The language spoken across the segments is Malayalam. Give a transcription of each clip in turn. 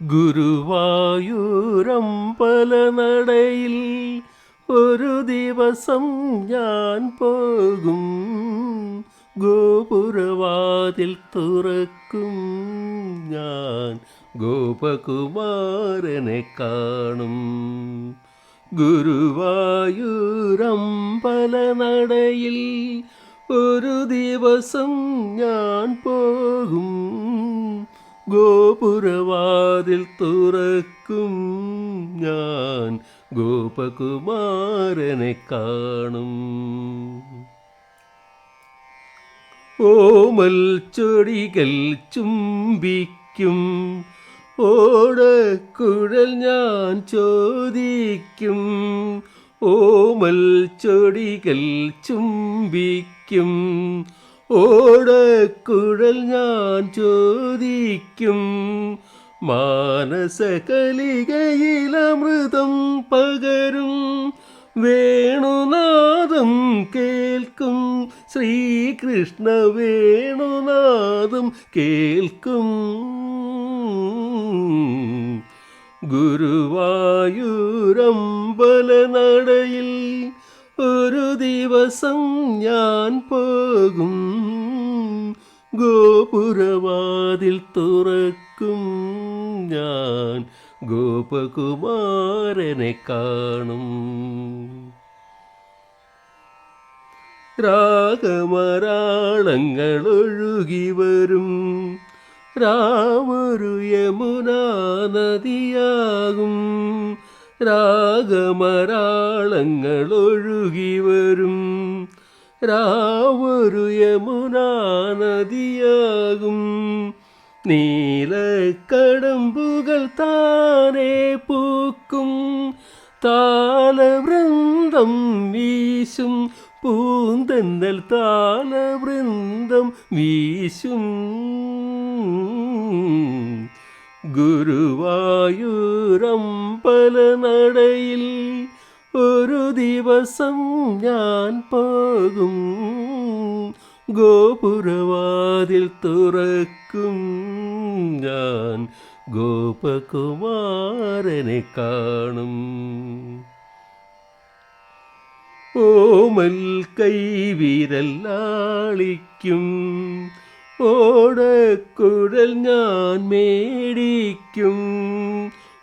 ഗുരുവായൂരമ്പലനടയിൽ ഒരു ദിവസം ഞാൻ പോകും. ഗോപുരവാതിൽ തുറക്കും ഞാൻ, ഗോപകുമാരനെ കാണും. ഗുരുവായൂരമ്പലനടയിൽ ഒരു ദിവസം ഞാൻ പോകും. ഗോപുരവാതിൽ തുറക്കും ഞാൻ, ഗോപകുമാരനെ കാണും. ഓമൽ ചൊടികൾ ചുംബിക്കും, ഓടക്കുഴൽ ഞാൻ ചോദിക്കും. ഓമൽ ചൊടികൾ ചുംബിക്കും, ഓടക്കുഴൽ ഞാൻ ചോദിക്കും. മാനസകലികയിലമൃതം പകരും വേണുനാദം കേൾക്കും. ശ്രീകൃഷ്ണ വേണുനാദം കേൾക്കും. ഗുരുവായൂരമ്പലനടയിൽ ഒരു ദിവസം ഞാൻ പോകും. ഗോപുരവാതിൽ തുറക്കും ഞാൻ, ഗോപകുമാരനെ കാണും. രാഗമരാളങ്ങളൊഴുകി വരും, രാമൊരു യമുനാ നദിയാകും. രാഗമരാളങ്ങളൊഴുകി വരും, രാമൊരു യമുനാ നദിയാകും. നീലക്കടമ്പുകൾ താനേ പൂക്കും, താലവൃന്ദം വീശും. പൂന്തെന്നൽ താലവൃന്ദം വീശും. ഗുരുവായൂരമ്പലനടയിൽ ഒരു ദിവസം ഞാൻ പോകും. ഗോപുരവാതിൽ തുറക്കും ഞാൻ, ഗോപകുമാരനെ കാണും. ഓമൽ കൈവിരലാളിക്കും, ഓടക്കുഴൽ ഞാൻ മേടിക്കും.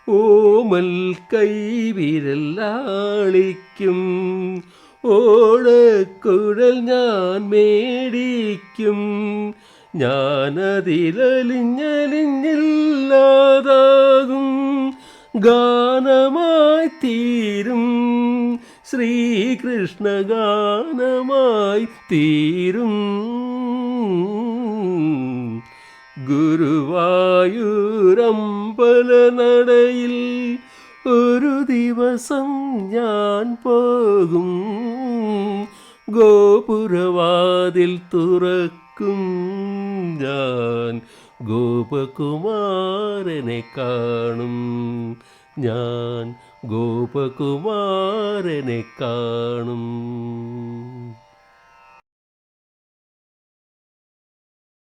ഓമൽ കൈവിരലാളിക്കും, ഓടക്കുഴൽ ഞാൻ മേടിക്കും. ഞാനതിലലിഞ്ഞലിഞ്ഞില്ലാതാകും, ഗാനമായി തീരും. ശ്രീകൃഷ്ണ ഗാനമായി തീരും. ഗുരുവായൂരമ്പലനടയിൽ ഒരു ദിവസം ഞാൻ പോകും. ഗോപുരവാതിൽ തുറക്കും ഞാൻ, ഗോപകുമാരനെ കാണും. ഞാൻ ഗോപകുമാരനെ കാണും.